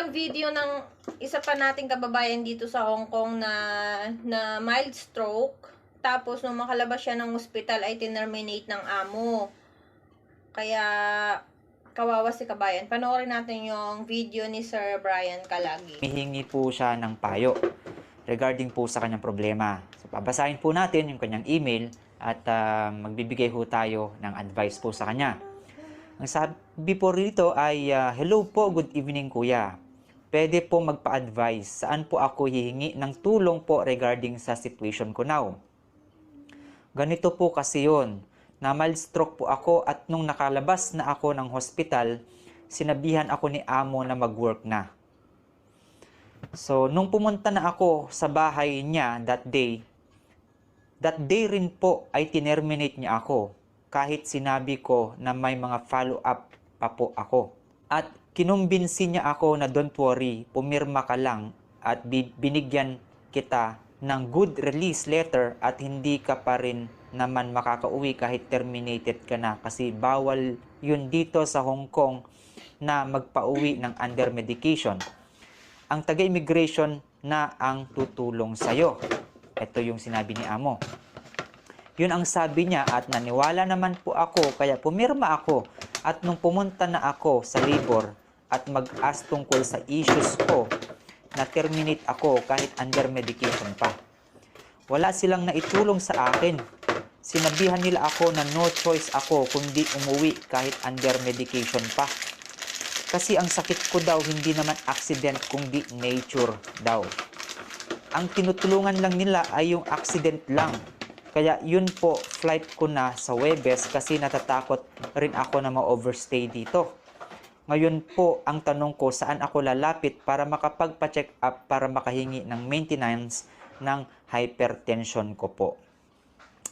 ng video ng isa pa nating kababayan dito sa Hong Kong na mild stroke. Tapos, nung makalabas siya ng ospital, ay tinerminate ng amo. Kaya, kawawa si kabayan. Panoorin natin yung video ni Sir Brian Calagi. Hihingi po siya ng payo regarding po sa kanyang problema. So, babasahin po natin yung kanyang email at magbibigay po tayo ng advice po sa kanya. Ang sabi po rito ay, hello po, good evening kuya. Pwede po magpa-advise saan po ako hihingi ng tulong po regarding sa situation ko now. Ganito po kasi yun, na mild stroke po ako at nung nakalabas na ako ng hospital, sinabihan ako ni amo na mag-work na. So, nung pumunta na ako sa bahay niya that day rin po ay tinerminate niya ako kahit sinabi ko na may mga follow-up pa po ako. At kinumbinsi niya ako na don't worry, pumirma ka lang at binigyan kita ng good release letter at hindi ka pa rin naman makakauwi kahit terminated ka na kasi bawal yun dito sa Hong Kong na magpauwi ng under medication. Ang taga-immigration na ang tutulong sa'yo. Ito yung sinabi ni amo. Yun ang sabi niya at naniwala naman po ako kaya pumirma ako at nung pumunta na ako sa labor at mag-ask tungkol sa issues ko, na-terminate ako kahit under medication pa. Wala silang naitulong sa akin. Sinabihan nila ako na no choice ako kundi umuwi kahit under medication pa. Kasi ang sakit ko daw hindi naman accident kundi nature daw. Ang tinutulungan lang nila ay yung accident lang. Kaya yun po, flight ko na sa Webes kasi natatakot rin ako na ma-overstay dito. Ngayon po, ang tanong ko saan ako lalapit para makapagpa-check up para makahingi ng maintenance ng hypertension ko po.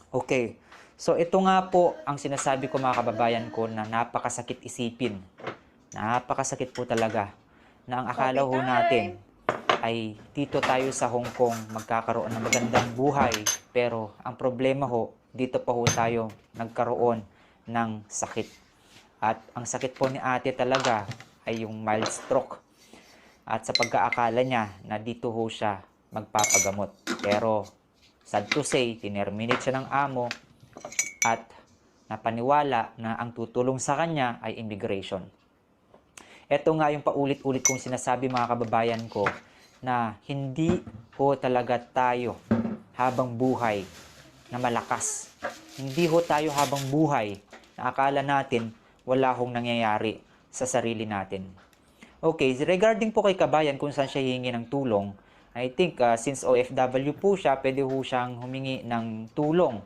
Okay, so ito nga po ang sinasabi ko mga kababayan ko na napakasakit isipin. Napakasakit po talaga na ang akala ho natin ay dito tayo sa Hong Kong magkakaroon ng magandang buhay. Pero ang problema ho, dito pa ho tayo nagkaroon ng sakit. At ang sakit po ni ate talaga ay yung mild stroke. At sa pagkaakala niya na dito ho siya magpapagamot. Pero sad to say, tinerminate siya ng amo at napaniwala na ang tutulong sa kanya ay immigration. Ito nga yung paulit-ulit kong sinasabi mga kababayan ko na hindi ho talaga tayo habang buhay na malakas. Hindi ho tayo habang buhay na akala natin wala hong nangyayari sa sarili natin. Okay, regarding po kay kabayan kung saan siya hihingi ng tulong, I think since OFW po siya, pwede ho siyang humingi ng tulong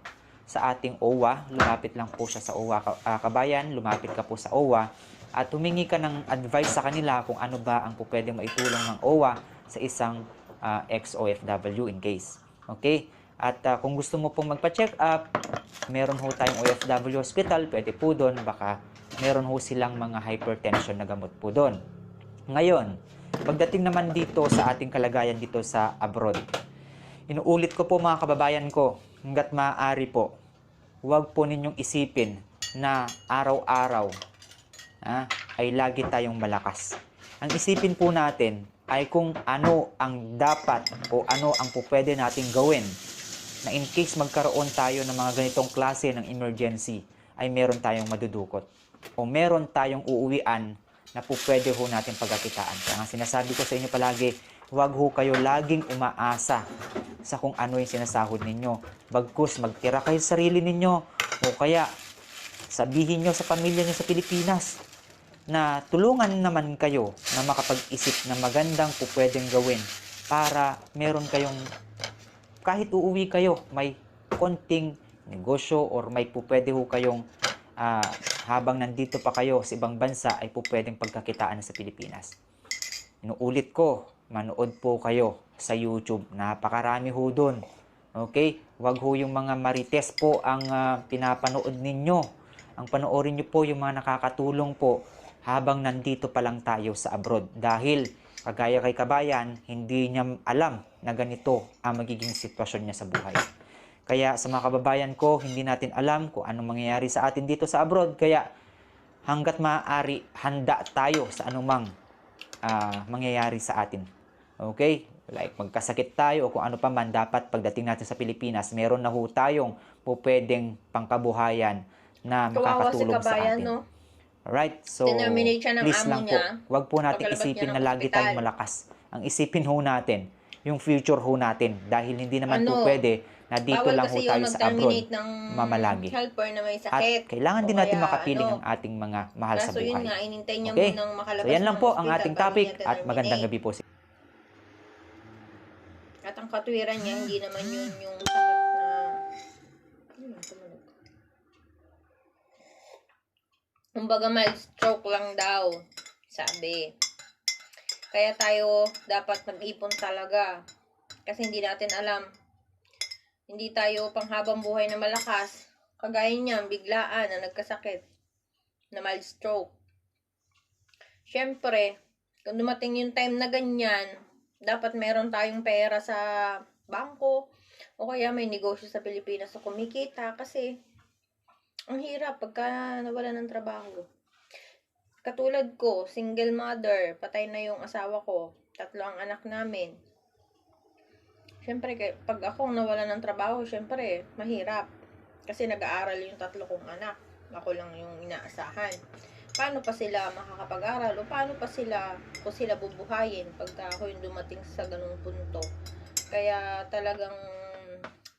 sa ating OWA. Lumapit lang po siya sa OWA. Kabayan, lumapit ka po sa OWA at humingi ka ng advice sa kanila kung ano ba ang po pwedeng maitulong ng OWA sa isang ex-OFW in case. Okay? At kung gusto mo pong magpa-check up, meron ho tayong OFW hospital, pwede po doon, baka meron ho silang mga hypertension na gamot po doon. Ngayon, pagdating naman dito sa ating kalagayan dito sa abroad, inuulit ko po mga kababayan ko, hanggat maaari po, huwag po ninyong isipin na araw-araw ay lagi tayong malakas. Ang isipin po natin ay kung ano ang dapat o ano ang po pwede nating gawin na in case magkaroon tayo ng mga ganitong klase ng emergency ay meron tayong madudukot o meron tayong uuwian na po pwede ho natin pagkakitaan. Kaya nga sinasabi ko sa inyo palagi, huwag ho kayo laging umaasa sa kung ano yung sinasahod ninyo. Bagkus magtira kayo sa sarili ninyo o kaya sabihin nyo sa pamilya nyo sa Pilipinas na tulungan naman kayo na makapag-isip na magandang po pwedeng gawin para meron kayong, kahit uuwi kayo, may konting negosyo or may po pwede ho kayong habang nandito pa kayo sa ibang bansa ay po pwedeng pagkakitaan sa Pilipinas. Inuulit ko, manood po kayo sa YouTube. Napakarami ho doon. Okay? Huwag ho yung mga marites po ang pinapanood ninyo. Ang panoorin nyo po yung mga nakakatulong po habang nandito pa lang tayo sa abroad. Dahil, kagaya kay kabayan, hindi niya alam na ganito ang magiging sitwasyon niya sa buhay. Kaya sa mga kababayan ko, hindi natin alam kung anong mangyayari sa atin dito sa abroad. Kaya hanggat maaari, handa tayo sa anumang mangyayari sa atin. Okay? Like magkasakit tayo o kung ano pa man, dapat pagdating natin sa Pilipinas, meron na ho tayong pwedeng pangkabuhayan na Kawawa si makakatulong sa kabayan, atin. no? Alright? So, Tinerminate siya ng please amo lang po, niya. wag po natin Pagkalabas niya isipin ng na lagi ospital. tayong malakas. Ang isipin ho natin, yung future ho natin. Dahil hindi naman po Ano? pwede na dito Bawal lang ho kasi tayo yung sa abroad mag-terminate ng mamalagi. helper na may At sakit. kailangan O din natin kaya, makapiling ano, ang ating mga mahal sa kaso yun buhay. nga, inintay niya Okay? munang makalabas So yan lang ng po ang ospital ating bago topic niya at magandang terminate. gabi po. At ang katwiran niya, hindi naman yun yung sakit na... tumunog. Kumbaga mild stroke lang daw, sabi. Kaya tayo dapat mag-ipon talaga. Kasi hindi natin alam. Hindi tayo panghabang buhay na malakas. Kagaya niya, biglaan na nagkasakit na mild stroke. Siyempre, kung dumating yung time na ganyan, dapat meron tayong pera sa bangko o kaya may negosyo sa Pilipinas na kumikita kasi ang hirap pagka nawala ng trabaho. Katulad ko, single mother, patay na yung asawa ko, 3 ang anak namin. Siyempre, pag ako nawala ng trabaho, siyempre, mahirap. Kasi nag-aaral yung 3 kong anak. Ako lang yung inaasahan. Paano pa sila makakapag-aral? O paano pa sila, kung sila bubuhayin pagka ako yung dumating sa ganung punto? Kaya talagang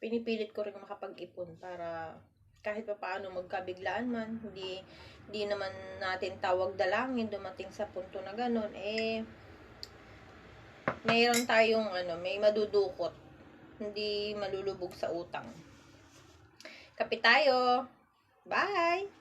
pinipilit ko rin makapag-ipon para kahit pa paano magkabiglaan man, hindi naman natin tawag dalangin dumating sa punto na ganun, mayroon tayong may madudukot, hindi malulubog sa utang. Kape tayo. Bye!